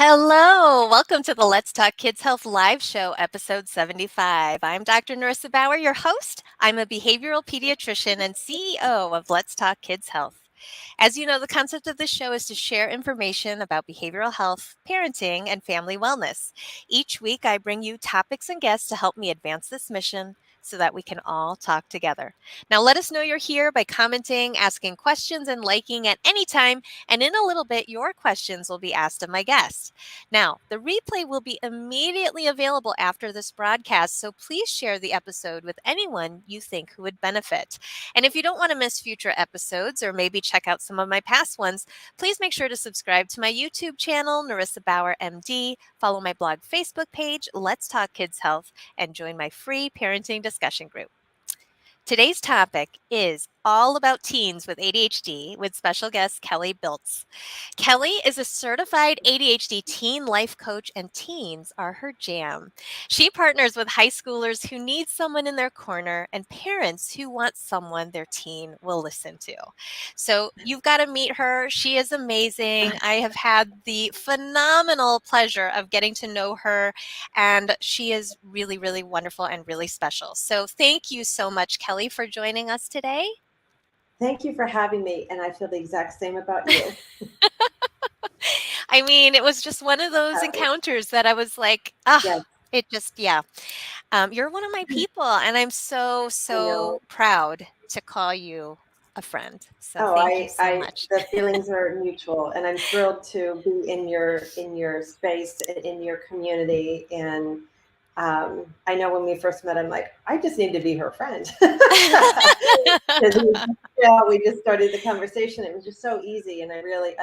Hello, welcome to the Let's Talk Kids Health live show, episode 75. I'm Dr. Nerissa Bauer, your host. I'm a behavioral pediatrician and CEO of Let's Talk Kids Health. As you know, the concept of this show is to share information about behavioral health, parenting, and family wellness. Each week, I bring you topics and guests to help me advance this mission so that we can all talk together. Now, let us know you're here by commenting, asking questions, and liking at any time. And in a little bit, your questions will be asked of my guests. Now, the replay will be immediately available after this broadcast, so please share the episode with anyone you think who would benefit. And if you don't want to miss future episodes or maybe check out some of my past ones, please make sure to subscribe to my YouTube channel, NerissaBauerMD, follow my blog Facebook page, Let's Talk Kids Health, and join my free parenting discussion group. Today's topic is all about teens with ADHD with special guest Kelly Biltz. Kelly is a certified ADHD teen life coach, and teens are her jam. She partners with high schoolers who need someone in their corner and parents who want someone their teen will listen to. So you've got to meet her. She is amazing. I have had the phenomenal pleasure of getting to know her, and she is really, really wonderful and really special. So thank you so much, Kelly, for joining us today. Thank you for having me, and I feel the exact same about you. I mean, it was just one of those encounters that I was like, Yes. it just, yeah. You're one of my people, and I'm so proud to call you a friend. So thank you so much. The feelings are mutual, and I'm thrilled to be in your space and in your community. And I know when we first met, I'm like, I just need to be her friend. We just started the conversation. It was just so easy, and I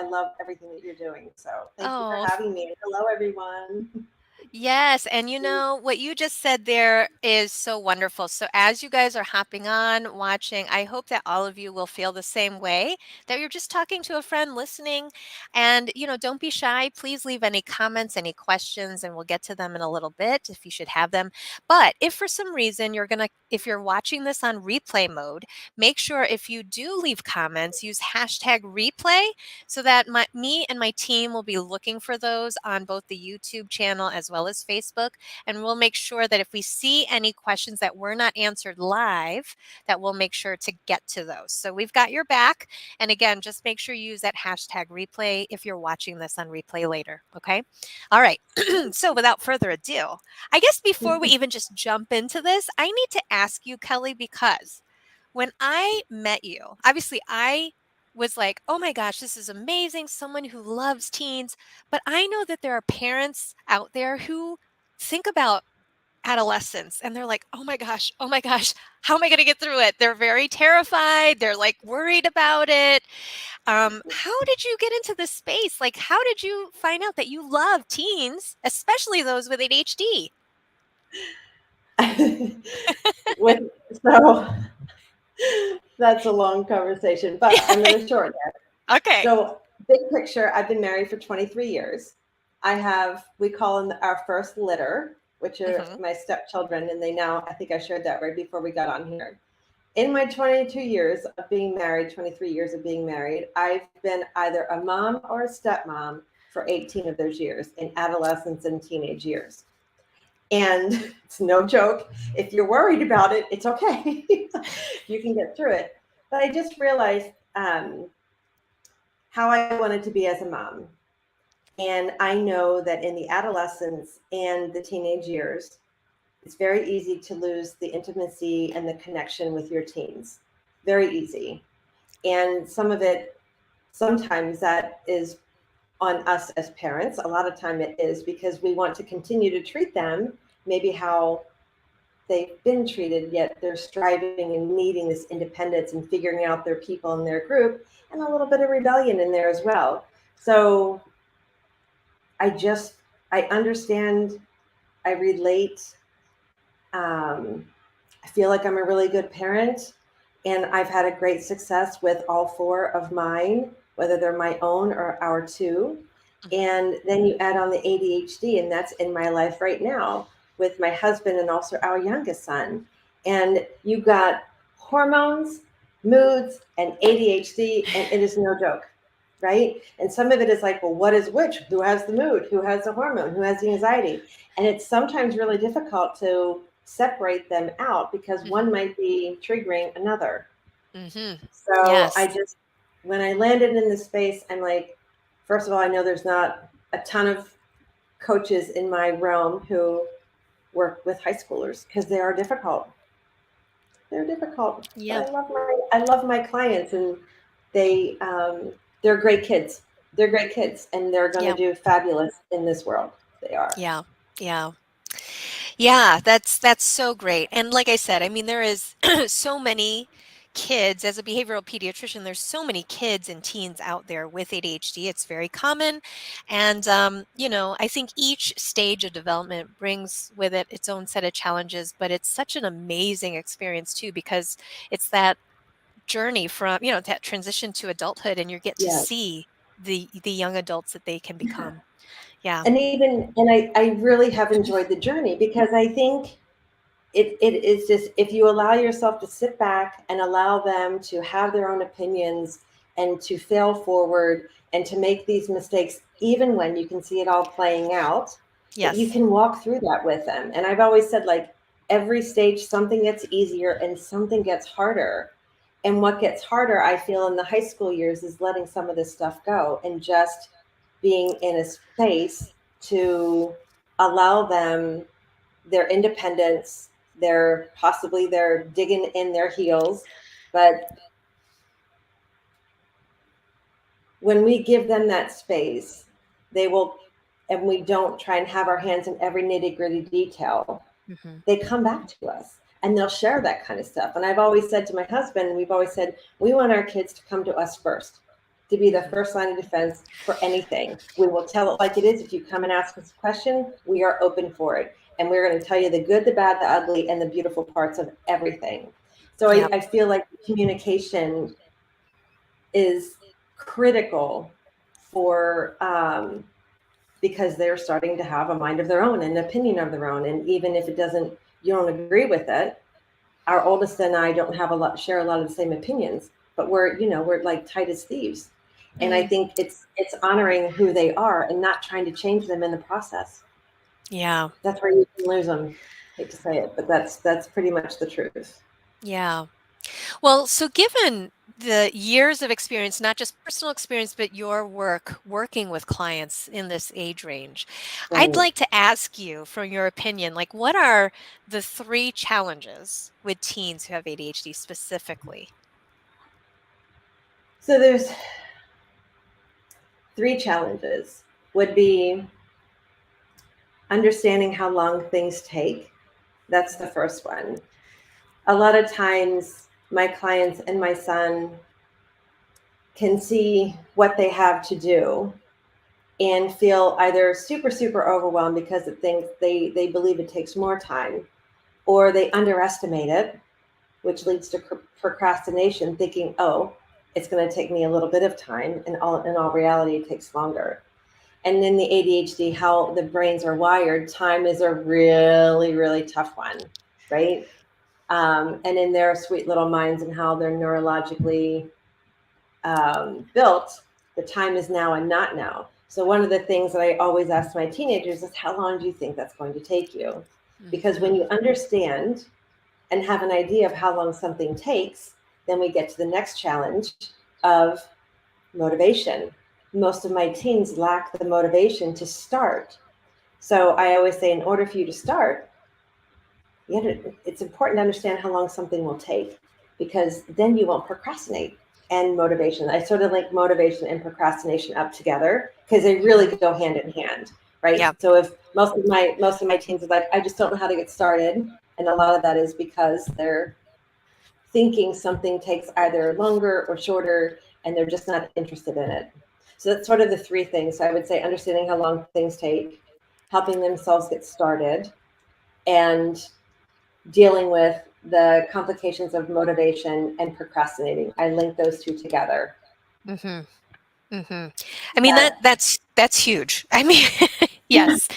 love everything that you're doing. So thank you for having me. Hello, everyone. Yes. And you know, what you just said there is so wonderful. So as you guys are hopping on, watching, I hope that all of you will feel the same way, that you're just talking to a friend, listening. And, you know, don't be shy. Please leave any comments, any questions, and we'll get to them in a little bit if you should have them. But if for some reason if you're watching this on replay mode, make sure if you do leave comments, use hashtag replay so that me and my team will be looking for those on both the YouTube channel as well as Facebook. And we'll make sure that if we see any questions that were not answered live, that we'll make sure to get to those. So we've got your back. And again, just make sure you use that hashtag replay if you're watching this on replay later. Okay. All right. So without further ado, I guess before we even just jump into this, I need to ask you, Kelly, because when I met you, obviously I was like, oh my gosh, this is amazing. Someone who loves teens. But I know that there are parents out there who think about adolescence and they're like, oh my gosh, how am I going to get through it? They're very terrified. They're like worried about it. How did you get into this space? Like, how did you find out that you love teens, especially those with ADHD? So that's a long conversation, but I'm going to shorten it. Okay. So big picture, I've been married for 23 years. We call them our first litter, which are my stepchildren, and I think I shared that right before we got on here. In my 22 years of being married, 23 years of being married, I've been either a mom or a stepmom for 18 of those years in adolescence and teenage years. And it's no joke. If you're worried about it, it's okay. You can get through it. But I just realized how I wanted to be as a mom. And I know that in the adolescence and the teenage years, it's very easy to lose the intimacy and the connection with your teens. Very easy. And sometimes that is on us as parents. A lot of time it is because we want to continue to treat them maybe how they've been treated, yet they're striving and needing this independence and figuring out their people in their group, and a little bit of rebellion in there as well. So I understand, I relate. I feel like I'm a really good parent, and I've had a great success with all four of mine, whether they're my own or our two. And then you add on the ADHD, and that's in my life right now with my husband and also our youngest son. And you've got hormones, moods, and ADHD, and it is no joke. right? And some of it is like, well, what is which? Who has the mood? Who has the hormone? Who has the anxiety? And it's sometimes really difficult to separate them out because one might be triggering another. So I Yes. just, when I landed in this space, I'm like, first of all, I know there's not a ton of coaches in my realm who work with high schoolers because they are difficult. They're difficult, but Yeah. I love my clients, and they they're great kids. They're great kids, and they're going to Yeah. do fabulous in this world. They are. Yeah. Yeah. Yeah, that's so great. And like I said, I mean, there is so many kids as a behavioral pediatrician, there's so many kids and teens out there with ADHD. It's very common. And, I think each stage of development brings with it its own set of challenges, but it's such an amazing experience too, because it's that journey from, that transition to adulthood, and you get to Yeah. see the young adults that they can become. Yeah. I really have enjoyed the journey because I think it is just, if you allow yourself to sit back and allow them to have their own opinions and to fail forward and to make these mistakes, even when you can see it all playing out, that you Yes. can walk through that with them. And I've always said, like, every stage, something gets easier and something gets harder. And what gets harder, I feel, in the high school years is letting some of this stuff go and just being in a space to allow them their independence, they're digging in their heels. But when we give them that space, they will, and we don't try and have our hands in every nitty gritty detail, Hmm. they come back to us and they'll share that kind of stuff. And I've always said to my husband, we've always said, we want our kids to come to us first, to be the first line of defense for anything. We will tell it like it is. If you come and ask us a question, we are open for it. And we're going to tell you the good, the bad, the ugly, and the beautiful parts of everything. So Yep. I feel like communication is critical for, because they're starting to have a mind of their own, an opinion of their own. And even if you don't agree with it, our oldest and I don't share a lot of the same opinions, but we're like tight as thieves. And I Mm, think it's honoring who they are and not trying to change them in the process. yeah. That's where you can lose them. I hate to say it, but that's pretty much the truth. Yeah. Well, so given the years of experience, not just personal experience, but your work working with clients in this age range, I'd Right. like to ask you, from your opinion, like, what are the three challenges with teens who have ADHD specifically? So there's three challenges. Would be understanding how long things take. That's the first one. A lot of times my clients and my son can see what they have to do and feel either super, super overwhelmed because it thinks they believe it takes more time, or they underestimate it, which leads to procrastination, thinking, oh, it's going to take me a little bit of time, and in all reality, it takes longer. And in the ADHD, how the brains are wired, time is a really, really tough one, right? And in their sweet little minds and how they're neurologically built, the time is now and not now. So one of the things that I always ask my teenagers is, how long do you think that's going to take you? Because when Mhm. you understand and have an idea of how long something takes, then we get to the next challenge of motivation. Most of my teens lack the motivation to start. So I always say, in order for you to start, it's important to understand how long something will take, because then you won't procrastinate. And motivation, I sort of link motivation and procrastination up together because they really Mhm. go hand in hand, right? Yeah. So if most of my teens are like, I just don't know how to get started, and a lot of that is because they're thinking something takes either longer or shorter, and they're just not interested in it. So that's sort of the three things. So I would say understanding how long things take, helping themselves get started, and dealing with the complications of motivation and procrastinating. I link those two together. Mhm. Mhm. I mean, Yeah. that's huge. I mean, yes.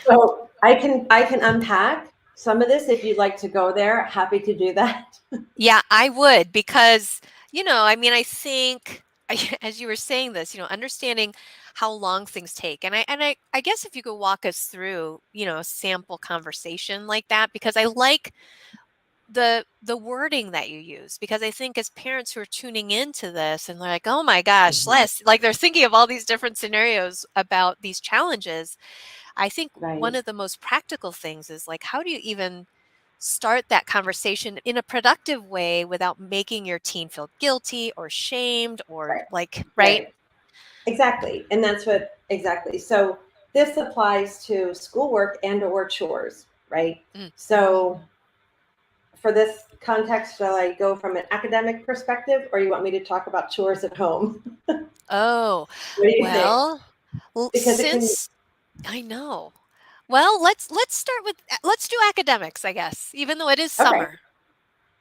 So I can unpack some of this if you'd like to go there. Happy to do that. Yeah, I would, because, I mean, I think as you were saying this, understanding how long things take. And I guess if you could walk us through, a sample conversation like that, because I like the wording that you use, because I think as parents who are tuning into this and they're like, oh my gosh, Les, like they're thinking of all these different scenarios about these challenges. I think one Right. of the most practical things is like, how do you even start that conversation in a productive way without making your teen feel guilty or shamed or Right. like, right? Right. Exactly. And that's what, exactly. So this applies to schoolwork and or chores, right? Mm. So for this context, shall I go from an academic perspective, or you want me to talk about chores at home? Oh, What do you think? well, Because it can, since I know. Well, let's start with let's do academics, I guess, even though it is okay, summer.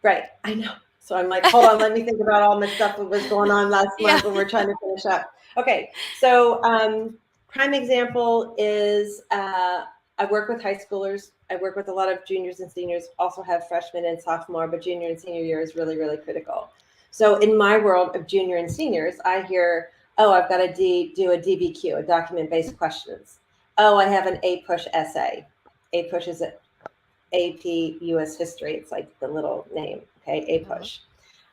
right. I know. So I'm like, hold on, let me think about all my stuff that was going on last Yeah. month when we're trying to finish up. Okay, so prime example is I work with high schoolers. I work with a lot of juniors and seniors, also have freshmen and sophomore, but junior and senior year is really, really critical. So in my world of junior and seniors, I hear, oh, I've got to do a DBQ, a document-based questions. Oh, I have an A-push essay. A-push is AP US history. It's like the little name, okay, A-push.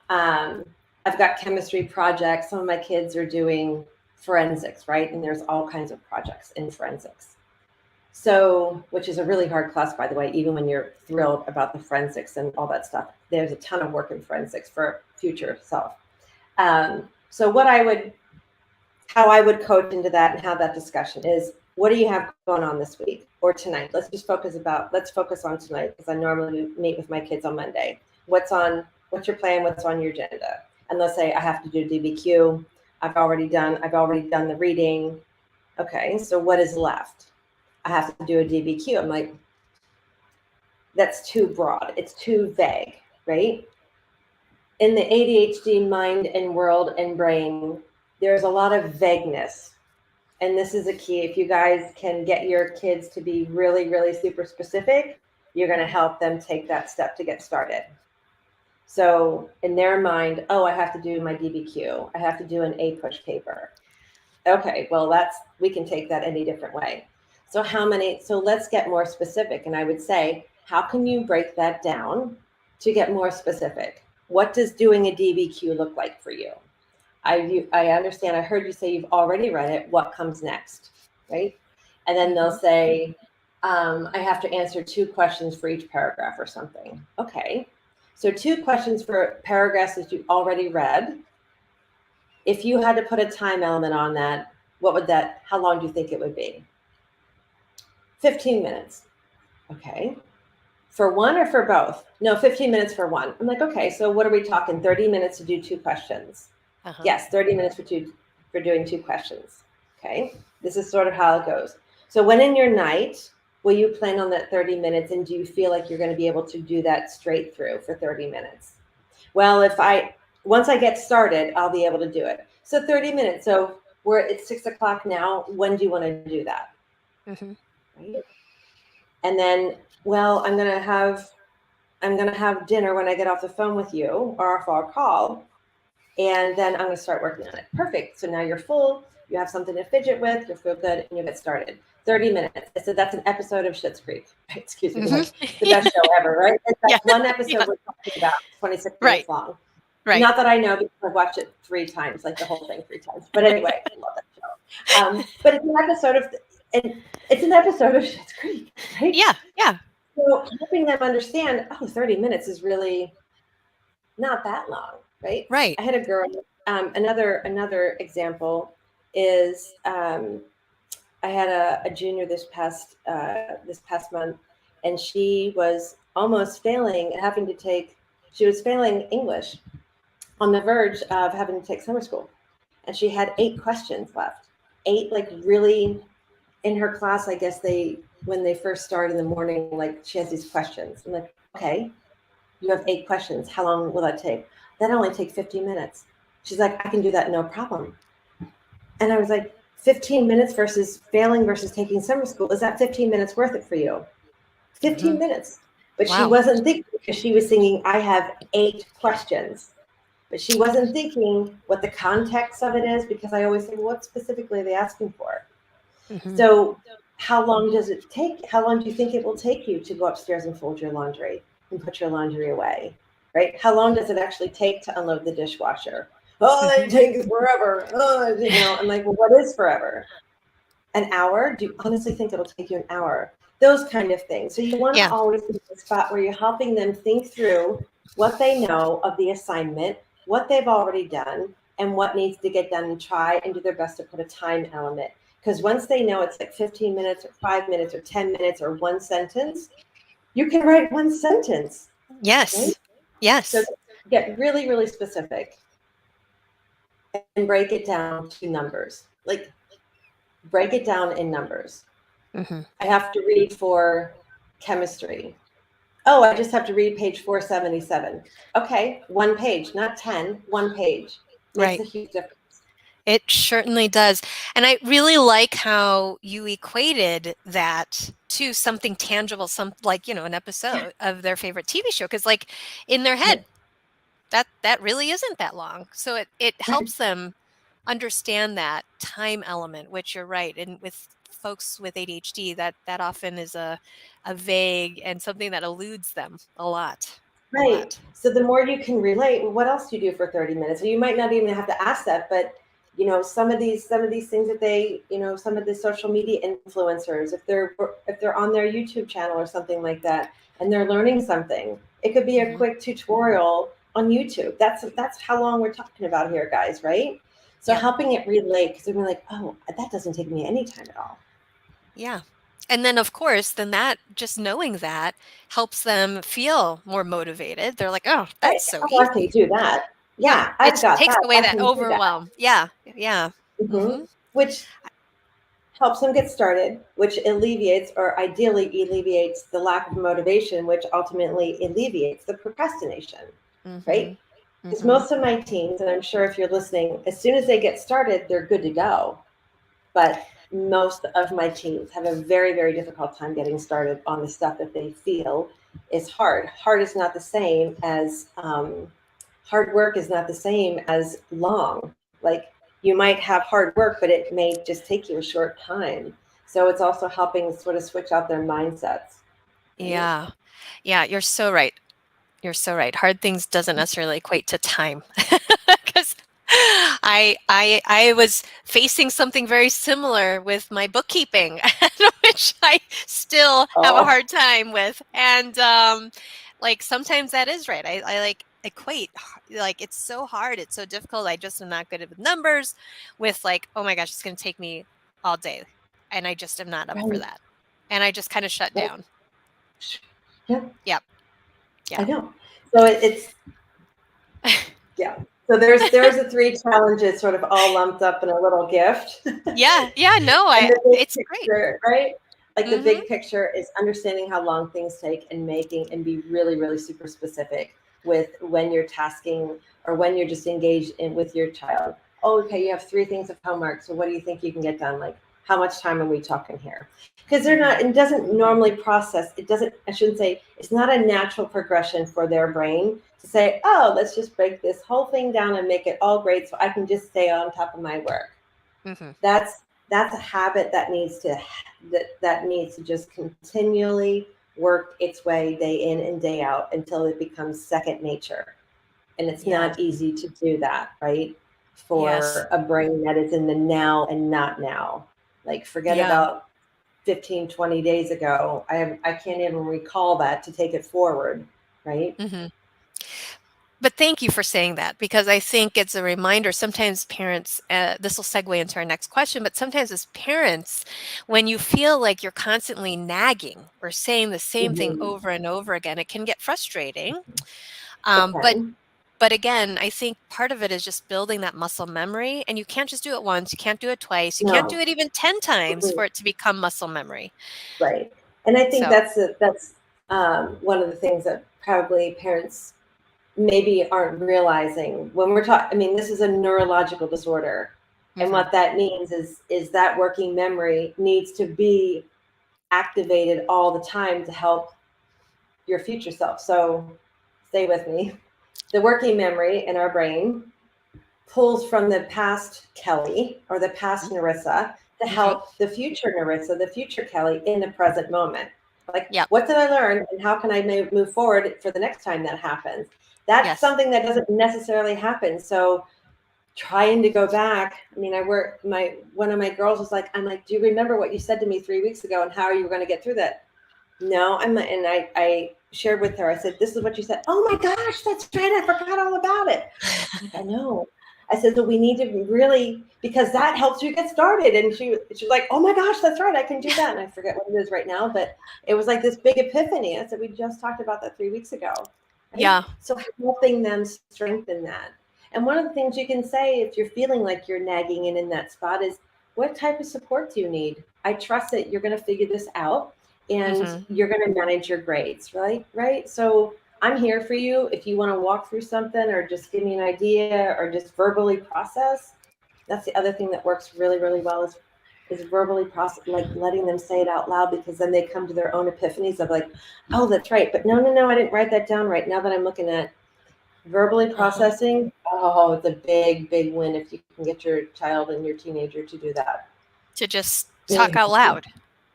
I've got chemistry projects. Some of my kids are doing forensics, right? And there's all kinds of projects in forensics. So, which is a really hard class, by the way, even when you're thrilled about the forensics and all that stuff. There's a ton of work in forensics for future self. So how I would coach into that and have that discussion is, what do you have going on this week or tonight? Let's focus on tonight, because I normally meet with my kids on Monday. What's your plan? What's on your agenda? And let's say I have to do DBQ. I've already done the reading. Okay, so what is left? I have to do a DBQ. I'm like, that's too broad. It's too vague, right? In the ADHD mind and world and brain, there's a lot of vagueness. And this is a key. If you guys can get your kids to be really, really super specific, you're going to help them take that step to get started. So in their mind, oh, I have to do my DBQ. I have to do an A-push paper. Okay, well, we can take that any different way. So let's get more specific. And I would say, how can you break that down to get more specific? What does doing a DBQ look like for you? I understand. I heard you say you've already read it. What comes next, right? And then they'll say, I have to answer 2 questions for each paragraph or something. Okay, so 2 questions for paragraphs that you've already read. If you had to put a time element on that, how long do you think it would be? 15 minutes. Okay. For one or for both? No, 15 minutes for one. I'm like, okay, so what are we talking? 30 minutes to do 2 questions. Yes, 30 minutes for doing 2 questions. Okay, this is sort of how it goes. So when in your night, will you plan on that 30 minutes, and do you feel like you're going to be able to do that straight through for 30 minutes? Well, once I get started, I'll be able to do it. So 30 minutes. So it's 6 o'clock now. When do you want to do that? Right? And then, well, I'm gonna have dinner when I get off the phone with you, or off our call. And then I'm going to start working on it. Perfect. So now you're full. You have something to fidget with. You feel good, and you get started. 30 minutes. I said that's an episode of Schitt's Creek. Excuse me. Like the best show ever, right? That's one episode we're talking about, 26 minutes long. Right. Not that I know, because I've watched it 3 times, like the whole thing 3 times. But anyway, I love that show. But it's an episode of Schitt's Creek, right? Yeah. So helping them understand, 30 minutes is really not that long. Right. I had a girl. Another example is I had a junior this past month, and she was almost failing, she was failing English, on the verge of having to take summer school, and she had 8 questions left. 8, like, really, in her class. I guess when they first start in the morning, like, she has these questions. I'm like, okay, you have 8 questions. How long will that take? That only takes 15 minutes. She's like, I can do that, no problem. And I was like, 15 minutes versus failing versus taking summer school. Is that 15 minutes worth it for you? 15 minutes. But She wasn't thinking, because she was thinking, I have 8 questions. But she wasn't thinking what the context of it is, because I always say, well, what specifically are they asking for? Mm-hmm. So how long does it take? How long do you think it will take you to go upstairs and fold your laundry and put your laundry away? Right? How long does it actually take to unload the dishwasher? Oh, it takes forever. Oh, you know, I'm like, well, what is forever? An hour? Do you honestly think it'll take you an hour? Those kind of things. So you want to always be in a spot where you're helping them think through what they know of the assignment, what they've already done, and what needs to get done, and try and do their best to put a time element. Because once they know it's like 15 minutes or 5 minutes or 10 minutes or one sentence, you can write one sentence. Yes. Right? Yes. So get really, really specific and break it down to numbers. Like, break it down in numbers. Mm-hmm. I have to read for chemistry. Oh, I just have to read page 477. Okay, one page, not 10, one page. Makes a huge difference. It certainly does. And I really like how you equated that to something tangible, like, you know, an episode of their favorite TV show. Because like in their head, that really isn't that long. So it helps them understand that time element, which you're right. And with folks with ADHD, that often is a vague and something that eludes them a lot. Right. So the more you can relate, well, what else do you do for 30 minutes? So you might not even have to ask that, but you know, some of these things that they, you know, some of the social media influencers, if they're on their YouTube channel or something like that, and they're learning something, it could be a quick tutorial on YouTube. That's how long we're talking about here, guys, right? So helping it relate, because they're like, oh, that doesn't take me any time at all. Yeah. And then, of course, then that just knowing that helps them feel more motivated. They're like, oh, that's so easy. I can do that. Yeah, I've got takes that. away that overwhelm. Yeah. Yeah. Mm-hmm. Which helps them get started, which alleviates, or ideally alleviates, the lack of motivation, which ultimately alleviates the procrastination, right? Because most of my teens, and I'm sure if you're listening, as soon as they get started, they're good to go. But most of my teens have a very, very difficult time getting started on the stuff that they feel is hard. Hard is not the same as, hard work is not the same as long. Like, you might have hard work, but it may just take you a short time. So it's also helping sort of switch out their mindsets. Right? Yeah. Yeah, you're so right. You're so right. Hard things doesn't necessarily equate to time. Because I was facing something very similar with my bookkeeping, which I still have a hard time with. And like sometimes that is right. I like equate, like it's so hard, it's so difficult. I just am not good with numbers, with like, oh my gosh, it's going to take me all day, and I just am not up for that, and I just kind of shut down. Yeah. Yeah. I know. So it's yeah. So there's the 3 challenges sort of all lumped up in a little gift. Yeah. No, it's picture, great. Right? Like the big picture is understanding how long things take, and be really, really super specific with when you're tasking or when you're just engaged with your child. Oh, okay, you have 3 things of homework. So what do you think you can get done? Like, how much time are we talking here? Because they're not, it doesn't normally process. I shouldn't say, it's not a natural progression for their brain to say, oh, let's just break this whole thing down and make it all great so I can just stay on top of my work. That's a habit that needs to just continually work its way day in and day out until it becomes second nature. And it's not easy to do that, right? For a brain that is in the now and not now. Like, forget about 15, 20 days ago. I can't even recall that to take it forward, right? But thank you for saying that, because I think it's a reminder. Sometimes parents, this will segue into our next question, but sometimes as parents, when you feel like you're constantly nagging or saying the same thing over and over again, it can get frustrating. But again, I think part of it is just building that muscle memory, and you can't just do it once, you can't do it twice, you can't do it even 10 times for it to become muscle memory. Right. And I think that's one of the things that probably parents maybe aren't realizing when we're talking. I mean, this is a neurological disorder. And what that means is that working memory needs to be activated all the time to help your future self. So stay with me. the working memory in our brain pulls from the past Kelly or the past Nerissa to help the future Nerissa, the future Kelly in the present moment. Like, Yep. what did I learn and how can I move forward for the next time that happens? That's Yes. something that doesn't necessarily happen. So trying to go back, I mean, one of my girls was like, I'm like, do you remember what you said to me 3 weeks ago and how are you going to get through that? No, and I shared with her, I said, this is what you said. Oh my gosh, that's right. I forgot all about it. I know. I said, so we need to really, because that helps you get started. And she's like, oh my gosh, that's right. I can do that. And I forget what it is right now, but it was like this big epiphany. I said, we just talked about that 3 weeks ago. Right? Yeah. So helping them strengthen that. And one of the things you can say if you're feeling like you're nagging in that spot is, what type of support do you need? I trust that you're going to figure this out and you're going to manage your grades, right? Right. So I'm here for you. If you want to walk through something or just give me an idea or just verbally process, that's the other thing that works really, really well is verbally process, like letting them say it out loud, because then they come to their own epiphanies of like, oh, that's right. But no, I didn't write that down right. Now that I'm looking at verbally processing, oh, it's a big, big win if you can get your child and your teenager to do that. To just talk out loud,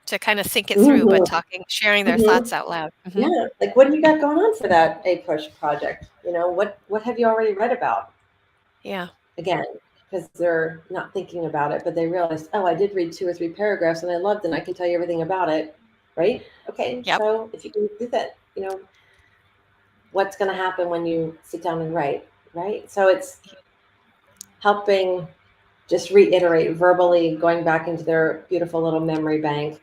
to kind of think it through, but sharing their thoughts out loud. Yeah, like what do you got going on for that A-Push project? You know, what have you already read about? Yeah. Again, because they're not thinking about it, but they realize, oh, I did read 2 or 3 paragraphs and I loved it and I can tell you everything about it, right? Okay, Yep. so if you can do that, you know, what's going to happen when you sit down and write, right? So it's helping just reiterate verbally, going back into their beautiful little memory bank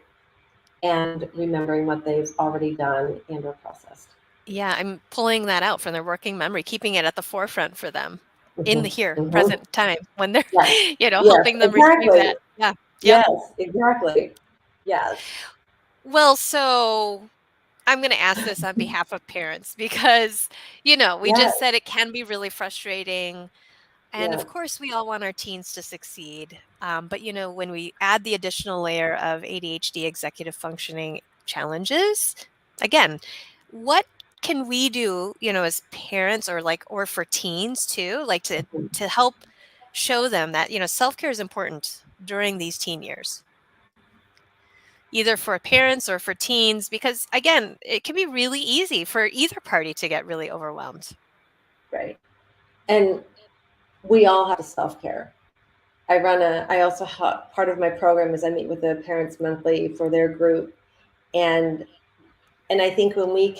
and remembering what they've already done and or processed. Yeah, I'm pulling that out from their working memory, keeping it at the forefront for them in the here, present time when they're, helping them retrieve that. Yeah. Yep. Yes, exactly. Yes. Well, so I'm going to ask this on behalf of parents because, we just said it can be really frustrating. And of course, we all want our teens to succeed. But, when we add the additional layer of ADHD executive functioning challenges, again, what can we do, as parents or for teens too, to help show them that, self-care is important during these teen years? Either for parents or for teens, because again, it can be really easy for either party to get really overwhelmed. Right. And we all have self-care. I also have, part of my program is I meet with the parents monthly for their group. And I think when we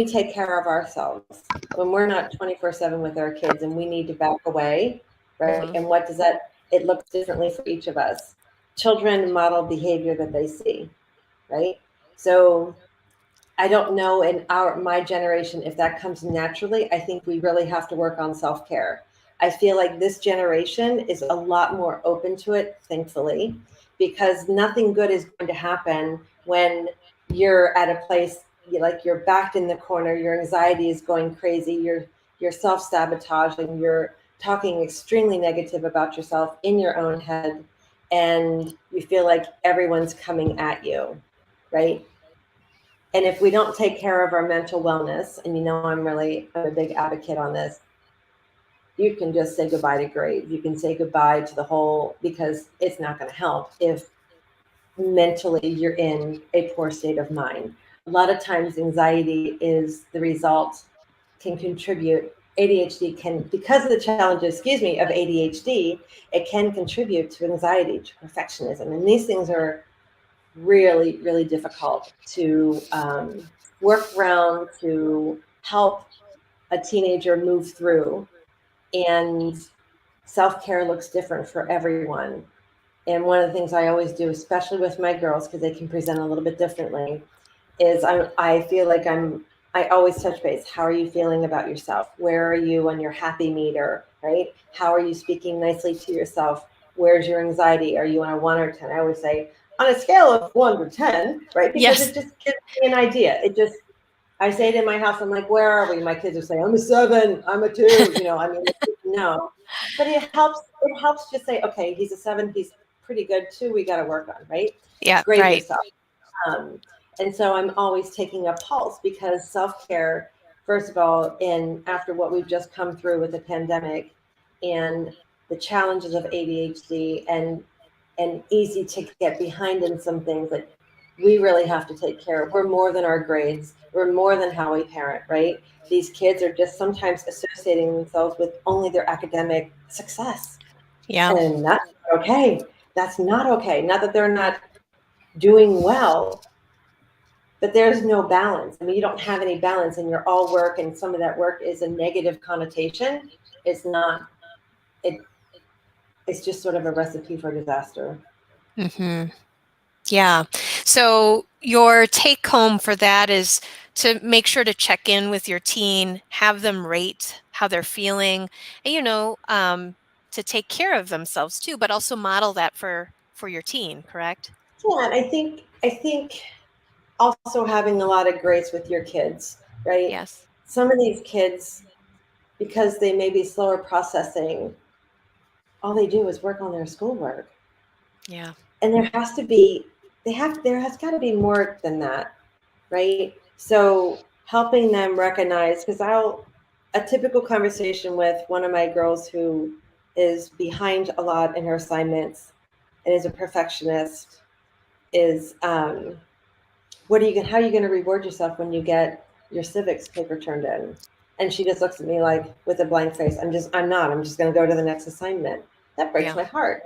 take care of ourselves, when we're not 24/7 with our kids and we need to back away, right? And what does that, it looks differently for each of us. Children model behavior that they see, right? So I don't know in my generation if that comes naturally. I think we really have to work on self-care. I feel like this generation is a lot more open to it, thankfully, because nothing good is going to happen when you're at a place like you're backed in the corner, your anxiety is going crazy, you're self-sabotaging, you're talking extremely negative about yourself in your own head, and you feel like everyone's coming at you, right? And if we don't take care of our mental wellness, and I'm a big advocate on this, you can just say goodbye to grades. You can say goodbye to the whole, because it's not going to help if mentally you're in a poor state of mind. A lot of times anxiety is the result, can contribute. ADHD can, because of the challenges, of ADHD, it can contribute to anxiety, to perfectionism. And these things are really, really difficult to work around, to help a teenager move through. And self-care looks different for everyone. And one of the things I always do, especially with my girls, because they can present a little bit differently, is I feel like I always touch base. How are you feeling about yourself? Where are you on your happy meter, right? How are you speaking nicely to yourself? Where's your anxiety? Are you on a 1 or 10? I always say on a scale of 1 to 10, right? Because it just gives me an idea. I say it in my house. I'm like, where are we? My kids are saying, I'm a 7, I'm a 2. No. But it helps just say, okay, he's a 7, he's pretty good too. We got to work on, right? Yeah, Grade right. yourself. And so I'm always taking a pulse, because self-care first of all, after what we've just come through with the pandemic and the challenges of ADHD and easy to get behind in some things that we really have to take care of. We're more than our grades. We're more than how we parent, right? These kids are just sometimes associating themselves with only their academic success. Yeah. And that's okay. That's not okay. Not that they're not doing well, but there's no balance. I mean, you don't have any balance and you're all work, and some of that work is a negative connotation. It's not, it's just sort of a recipe for disaster. Mm-hmm. Yeah. So your take home for that is to make sure to check in with your teen, have them rate how they're feeling, and, to take care of themselves too, but also model that for your teen, correct? Yeah, and I think also having a lot of grace with your kids, right? Yes. Some of these kids, because they may be slower processing, all they do is work on their schoolwork. Yeah. And there has to be, there has got to be more than that, right? So helping them recognize, because a typical conversation with one of my girls who is behind a lot in her assignments and is a perfectionist is, how are you going to reward yourself when you get your civics paper turned in? And she just looks at me like with a blank face. I'm just going to go to the next assignment. That breaks Yeah. my heart.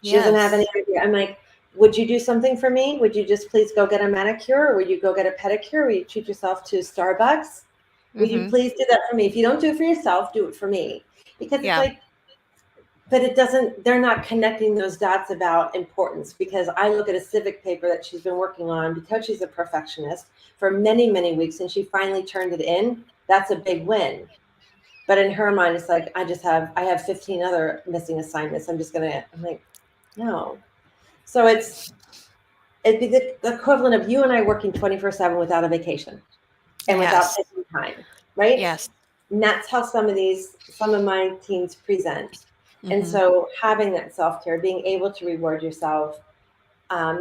She doesn't have Yes. any idea. I'm like, would you do something for me? Would you just please go get a manicure? Or would you go get a pedicure? Would you treat yourself to Starbucks? Will you Mm-hmm. please do that for me? If you don't do it for yourself, do it for me. Because it's Yeah. like, but it doesn't, they're not connecting those dots about importance, because I look at a civic paper that she's been working on because she's a perfectionist for many, many weeks, and she finally turned it in. That's a big win. But in her mind, it's like, I have 15 other missing assignments. I'm like, no. So it'd be the equivalent of you and I working 24/7 without a vacation and without Yes. taking time, right? Yes. And that's how some of my teens present. And Mm-hmm. so having that self-care, being able to reward yourself,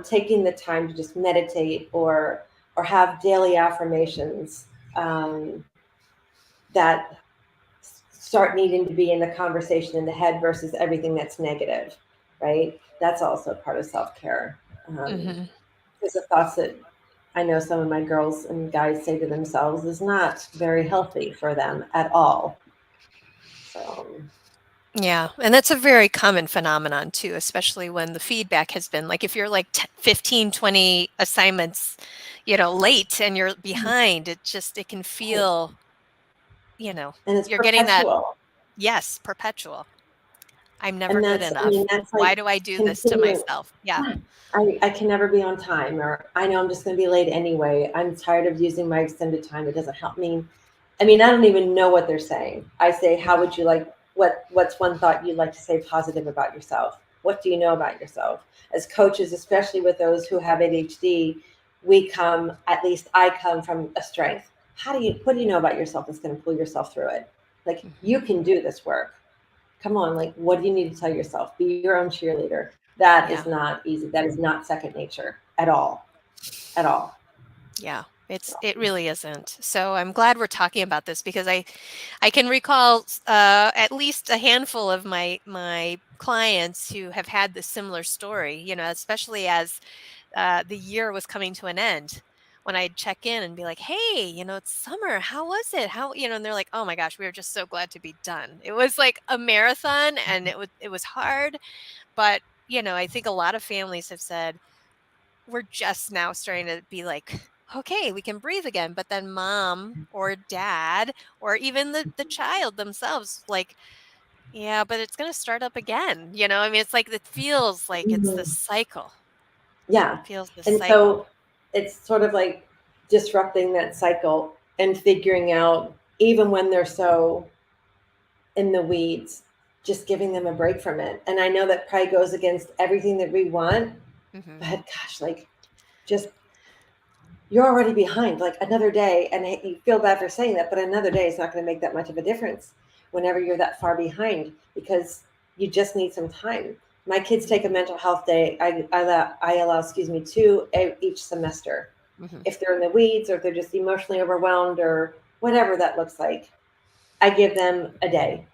taking the time to just meditate or have daily affirmations, that start needing to be in the conversation in the head versus everything that's negative, right? That's also part of self-care. Mm-hmm. Because the thoughts that I know some of my girls and guys say to themselves is not very healthy for them at all. So Yeah, and that's a very common phenomenon too, especially when the feedback has been like if you're like 15, 20 assignments, late and you're behind, it can feel, and it's you're getting that, perpetual. yes, perpetual. I'm never And good enough. that's Why like do I do this to continuing. myself? Yeah. I can never be on time, or I know I'm just going to be late anyway. I'm tired of using my extended time. It doesn't help me. I mean, I don't even know what they're saying. I say, how would you like, what's one thought you'd like to say positive about yourself? What do you know about yourself? As coaches, especially with those who have ADHD, at least I come from a strength. What do you know about yourself that's going to pull yourself through it? Like, you can do this work. Come on, like, what do you need to tell yourself? Be your own cheerleader. That Yeah. is not easy. That is not second nature at all. At all. Yeah. It really isn't. So I'm glad we're talking about this because I can recall at least a handful of my clients who have had this similar story, especially as the year was coming to an end, when I'd check in and be like, hey, it's summer. How was it? And they're like, oh my gosh, we were just so glad to be done. It was like a marathon and it was hard. But, I think a lot of families have said, we're just now starting to be like, okay, we can breathe again. But then mom or dad or even the child themselves, like, yeah, but it's going to start up again. I mean, it's like, it feels like it's the Mhm. cycle. Yeah. Feels the And cycle. so it's sort of like disrupting that cycle and figuring out, even when they're so in the weeds, just giving them a break from it. And I know that probably goes against everything that we want, Hmm. but gosh, like, just, you're already behind. Like, another day, and you feel bad for saying that, but another day is not going to make that much of a difference whenever you're that far behind, because you just need some time. My kids take a mental health day. I allow, excuse me, two each semester. Hmm. If they're in the weeds or if they're just emotionally overwhelmed or whatever that looks like. I give them a day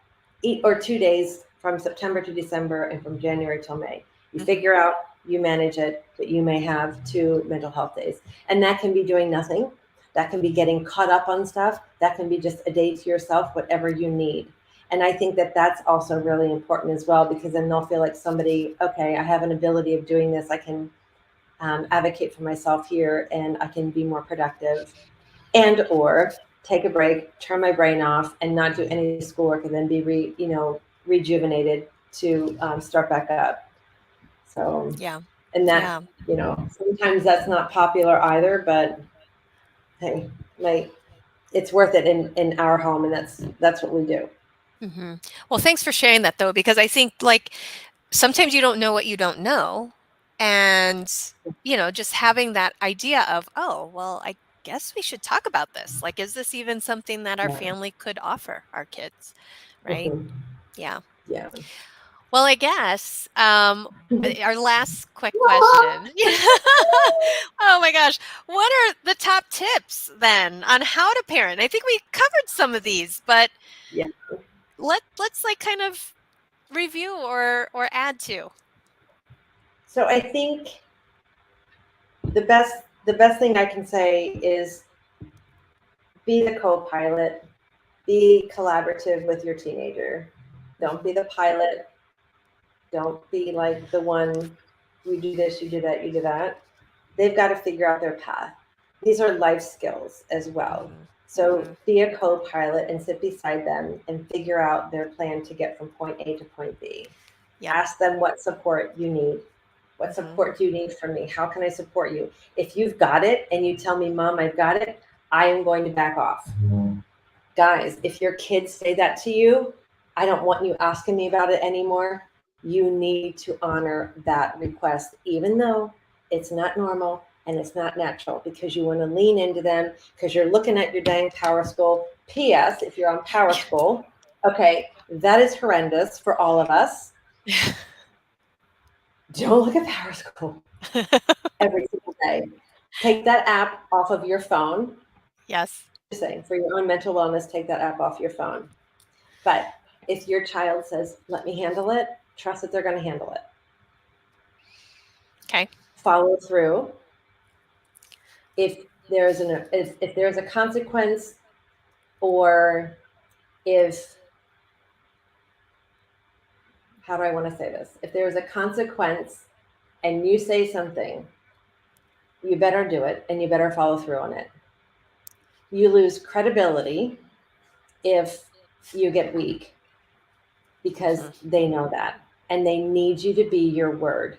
or 2 days from September to December and from January till May. You figure out, you manage it, but you may have 2 mental health days. And that can be doing nothing. That can be getting caught up on stuff. That can be just a day to yourself, whatever you need. And I think that that's also really important as well, because then they'll feel like somebody, okay, I have an ability of doing this. I can advocate for myself here and I can be more productive, and or take a break, turn my brain off and not do any schoolwork and then be rejuvenated to start back up. So, Yeah. and that, sometimes that's not popular either, but hey, it's worth it in our home, and that's what we do. Mm-hmm. Well, thanks for sharing that, though, because I think sometimes you don't know what you don't know. And, just having that idea of, oh, well, I guess we should talk about this. Is this even something that our Yeah. family could offer our kids? Right? Mhm. Yeah. Yeah. Well, I guess our last quick question. Oh my gosh. What are the top tips then on how to parent? I think we covered some of these, but Yeah. let's kind of review or add to. So I think the best thing I can say is be the co-pilot, be collaborative with your teenager. Don't be the pilot. Don't be like the one, you do this, you do that, you do that. They've got to figure out their path. These are life skills as well. So be a co-pilot and sit beside them and figure out their plan to get from point A to point B. Yep. Ask them what support you need. What support do you need from me? How can I support you? If you've got it and you tell me, Mom, I've got it, I am going to back off. Guys, if your kids say that to you, I don't want you asking me about it anymore. You need to honor that request, even though it's not normal and it's not natural, because you want to lean into them because you're looking at your dang Power School. P.S. If you're on Power School, okay, that is horrendous for all of us. Don't look at Power School every single day. Take that app off of your phone. Yes. Just saying, for your own mental wellness, take that app off your phone. But if your child says, let me handle it, trust that they're going to handle it. Okay. Follow through. If there's a consequence, or how do I want to say this? If there's a consequence and you say something, you better do it and you better follow through on it. You lose credibility if you get weak, because they know that and they need you to be your word.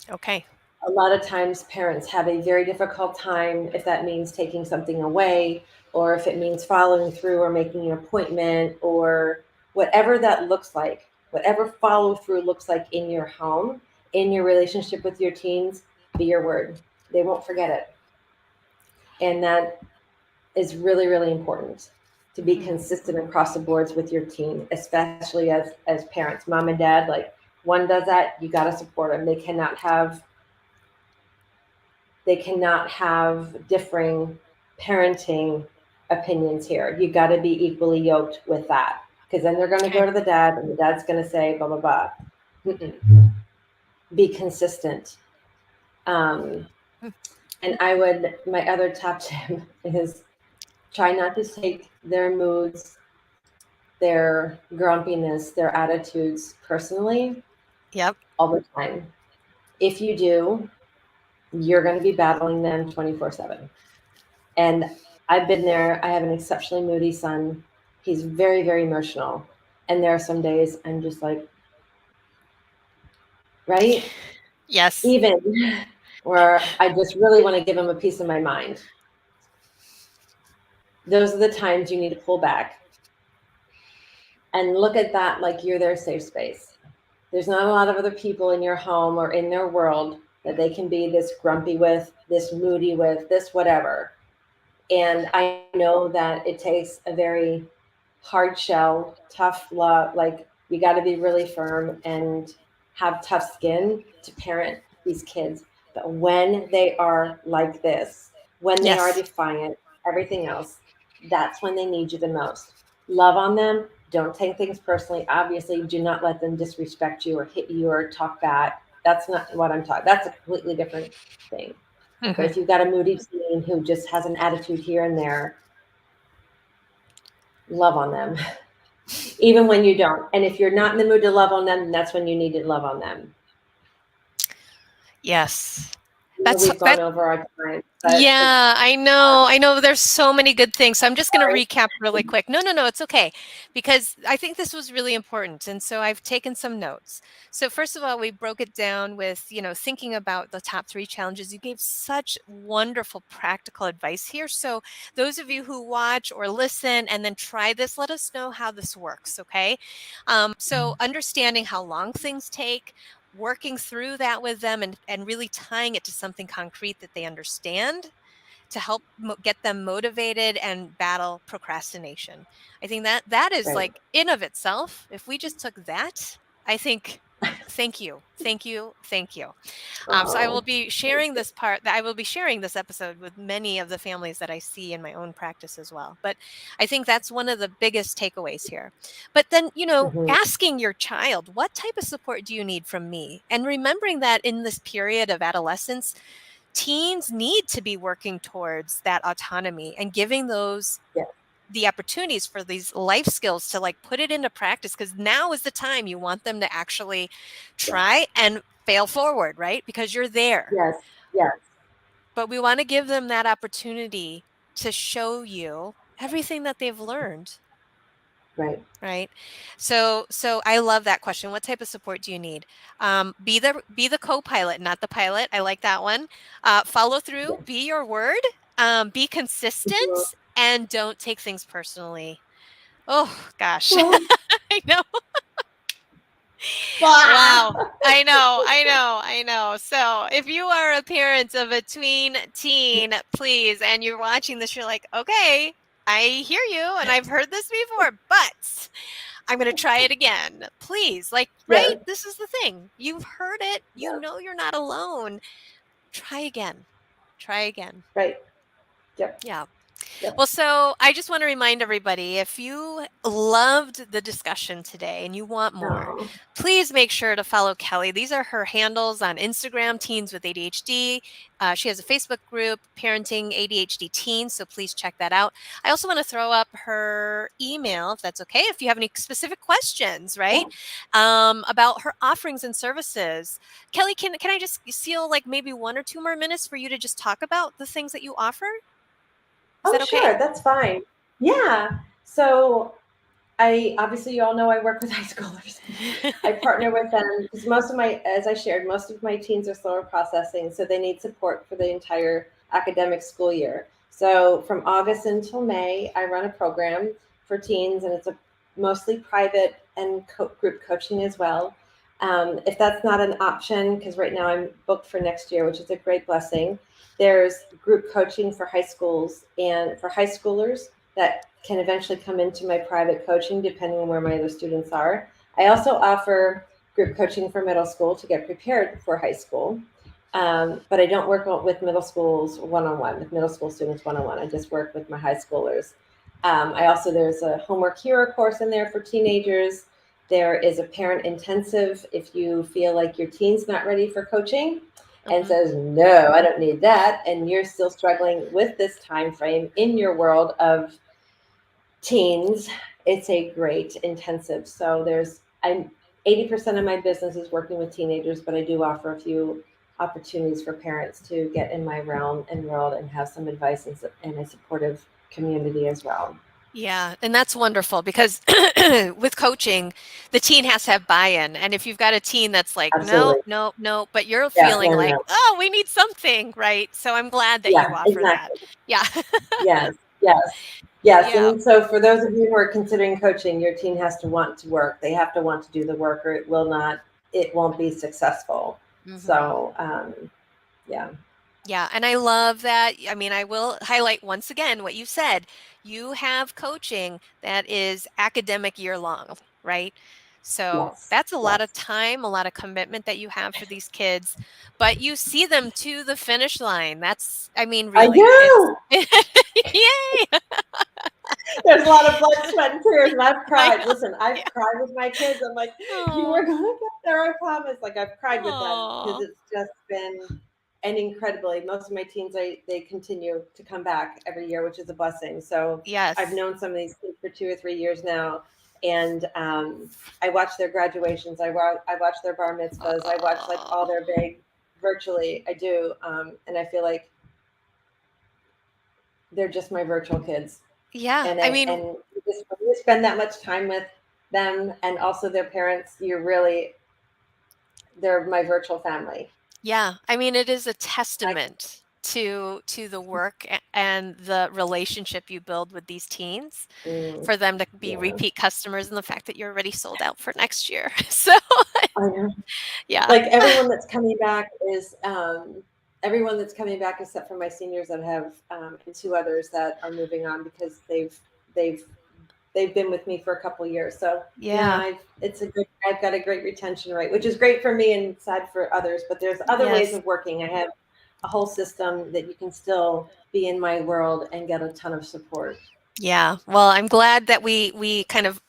Okay. A lot of times parents have a very difficult time if that means taking something away, or if it means following through or making an appointment, or whatever that looks like, whatever follow through looks like in your home, in your relationship with your teens, be your word. They won't forget it. And that is really, really important, to be consistent across the boards with your teen, especially as parents, mom and dad. Like, one does that, you got to support them. They cannot have differing parenting opinions here. You got to be equally yoked with that, because then they're going to go to the dad and the dad's going to say blah, blah, blah. Be consistent. And my other top tip is try not to take their moods, their grumpiness, their attitudes personally. Yep. All the time. If you do, you're going to be battling them 24/7. And I've been there. I have an exceptionally moody son. He's very, very emotional. And there are some days I'm just like, right? Yes. Even where I just really want to give him a piece of my mind. Those are the times you need to pull back and look at that like you're their safe space. There's not a lot of other people in your home or in their world that they can be this grumpy with, this moody with, this whatever. And I know that it takes a very hard shell, tough love. Like, you got to be really firm and have tough skin to parent these kids. But when they are like this, when they are defiant, everything else, that's when they need you the most. Love on them. Don't take things personally. Obviously, do not let them disrespect you or hit you or talk back. That's not what I'm talking. That's a completely different thing. But if you've got a moody teen who just has an attitude here and there, love on them, even when you don't. And if you're not in the mood to love on them, that's when you need to love on them. Yes. We've gone over our time. Yeah, I know. There's so many good things. So I'm just going to recap really quick. No, it's okay. Because I think this was really important. And so I've taken some notes. So first of all, we broke it down with, thinking about the top 3 challenges. You gave such wonderful practical advice here. So those of you who watch or listen and then try this, let us know how this works. Okay. So understanding how long things take, working through that with them and really tying it to something concrete that they understand to help get them motivated and battle procrastination. I think that is like in of itself, if we just took that, I think, thank you. So I will be sharing this episode with many of the families that I see in my own practice as well. But I think that's one of the biggest takeaways here. But then, asking your child, what type of support do you need from me? And remembering that in this period of adolescence, teens need to be working towards that autonomy and giving those the opportunities for these life skills to like put it into practice, because now is the time you want them to actually try and fail forward, right? Because you're there. Yes. But we want to give them that opportunity to show you everything that they've learned. Right. So I love that question. What type of support do you need? Be the co-pilot, not the pilot. I like that one. Follow through. Be your word. Be consistent, and don't take things personally. Oh gosh, I know. Wow. I know. So if you are a parent of a tween teen, please, and you're watching this, you're like, okay, I hear you, and I've heard this before, but I'm going to try it again. Please, right? This is the thing. You've heard it. You know you're not alone. Try again. Right. Yeah. Well, so I just want to remind everybody, if you loved the discussion today and you want more, please make sure to follow Kelly. These are her handles on Instagram, Teens with ADHD. She has a Facebook group, ParentingADHDteens, so please check that out. I also want to throw up her email, if that's okay, if you have any specific questions, right, about her offerings and services. Kelly, can I just steal like maybe 1 or 2 more minutes for you to just talk about the things that you offer? Is that okay? Sure. That's fine. Yeah. So obviously you all know I work with high schoolers. I partner with them because as I shared, most of my teens are slower processing, so they need support for the entire academic school year. So from August until May, I run a program for teens, and it's mostly private and group coaching as well. If that's not an option, because right now I'm booked for next year, which is a great blessing, there's group coaching for high schools and for high schoolers that can eventually come into my private coaching depending on where my other students are. I also offer group coaching for middle school to get prepared for high school. But I don't work with middle schools one-on-one, with middle school students one-on-one. I just work with my high schoolers. There's a homework hero course in there for teenagers. There is a parent intensive if you feel like your teen's not ready for coaching and says, no, I don't need that, and you're still struggling with this time frame in your world of teens, it's a great intensive. So 80% of my business is working with teenagers, but I do offer a few opportunities for parents to get in my realm and world and have some advice and a supportive community as well. Yeah, and that's wonderful because with coaching, the teen has to have buy-in. And if you've got a teen that's like, no, but you're feeling oh, we need something, right? So I'm glad that you offer that. Yeah. Yes. And so for those of you who are considering coaching, your teen has to want to work. They have to want to do the work, or it won't be successful. So, yeah. Yeah. And I love that. I mean, I will highlight once again what you said. You have coaching that is academic year long, right? So Yes. that's a lot of Yes. time, a lot of commitment that you have for these kids, but you see them to the finish line. That's, I mean, I really, it's do. yay. There's a lot of blood, sweat, and tears, and I've I cried. know. Listen, I've Yeah. cried with my kids. I'm like, you Oh, were gonna get there, I promise. Like I've cried with them because oh, it's just been and incredibly. Most of my teens, they continue to come back every year, which is a blessing. So I've yes. known some of these kids for 2 or 3 years now, and I watch their graduations. I watch their bar mitzvahs. I watch like all Oh, their big virtually. I do, and I feel like they're just my virtual kids. yeah. And I I mean, and just when you spend that much time with them and also their parents, they're my virtual family. yeah. I mean, it is a I, testament to the work and the relationship you build with these teens mm, for them to be yeah, repeat customers and the fact that you're already sold out for next year. So, I know. yeah. Like everyone that's coming back except for my seniors that have and 2 others that are moving on because they've they've been with me for a couple of years. So yeah, Yeah. I've got a great retention rate, which is great for me and sad for others. But there's other ways Yes. of working. I have a whole system that you can still be in my world and get a ton of support. Yeah. Well, I'm glad that we kind of,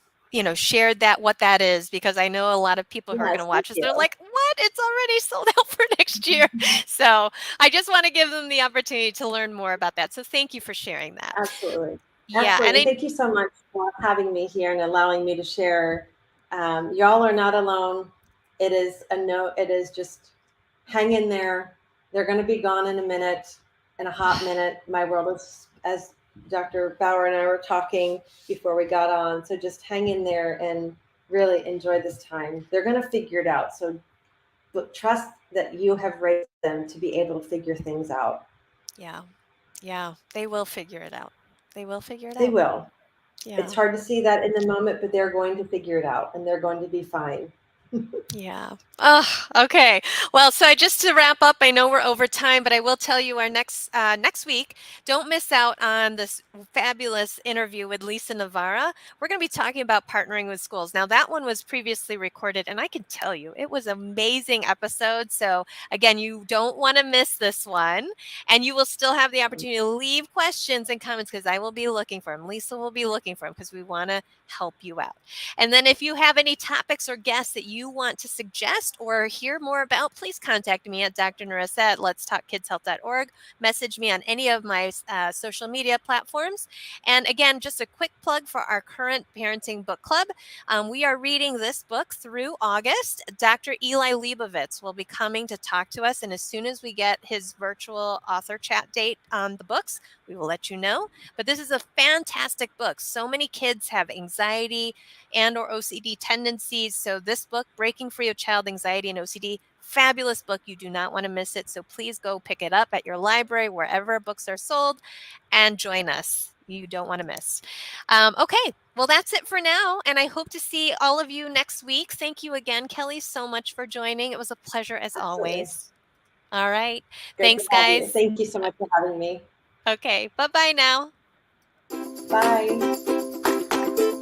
shared that what that is, because I know a lot of people who are going to Yes, thank watch this, they're you. like, "What? It's already sold out for next year." So, I just want to give them the opportunity to learn more about that. So, thank you for sharing that. Absolutely. Yeah, and Absolutely. Thank you so much for having me here and allowing me to share. Y'all are not alone. It is a no, it is just hang in there. They're going to be gone in a minute, in a hot minute. My world is, as Dr. Bauer and I were talking before we got on. So just hang in there and really enjoy this time. They're going to figure it out. So but trust that you have raised them to be able to figure things out. yeah. Yeah, they will figure it out. They will figure it They out. will. It's Yeah. hard to see that in the moment, but they're going to figure it out and they're going to be fine. Yeah. Oh, okay. Well, so just to wrap up, I know we're over time, but I will tell you our next week. Don't miss out on this fabulous interview with Lisa Navarra. We're going to be talking about partnering with schools. Now, that one was previously recorded, and I can tell you it was an amazing episode. So again, you don't want to miss this one, and you will still have the opportunity to leave questions and comments because I will be looking for them. Lisa will be looking for them because we want to help you out. And then if you have any topics or guests that you want to suggest or hear more about, please contact me at Dr. Nerissa at letstalkkidshealth.org. Message me on any of my social media platforms. And again, just a quick plug for our current parenting book club. We are reading this book through August. Dr. Eli Leibovitz will be coming to talk to us. And as soon as we get his virtual author chat date on the books, we will let you know. But this is a fantastic book. So many kids have anxiety and or OCD tendencies. So this book, Breaking Free of Child Anxiety and OCD, fabulous book. You do not want to miss it. So please go pick it up at your library, wherever books are sold, and join us. You don't want to miss. Okay, well, that's it for now. And I hope to see all of you next week. Thank you again, Kelly, so much for joining. It was a pleasure as Absolutely. always. All right. Great to Thanks, have you. guys. Thank you so much for having me. Okay, bye-bye now. Bye.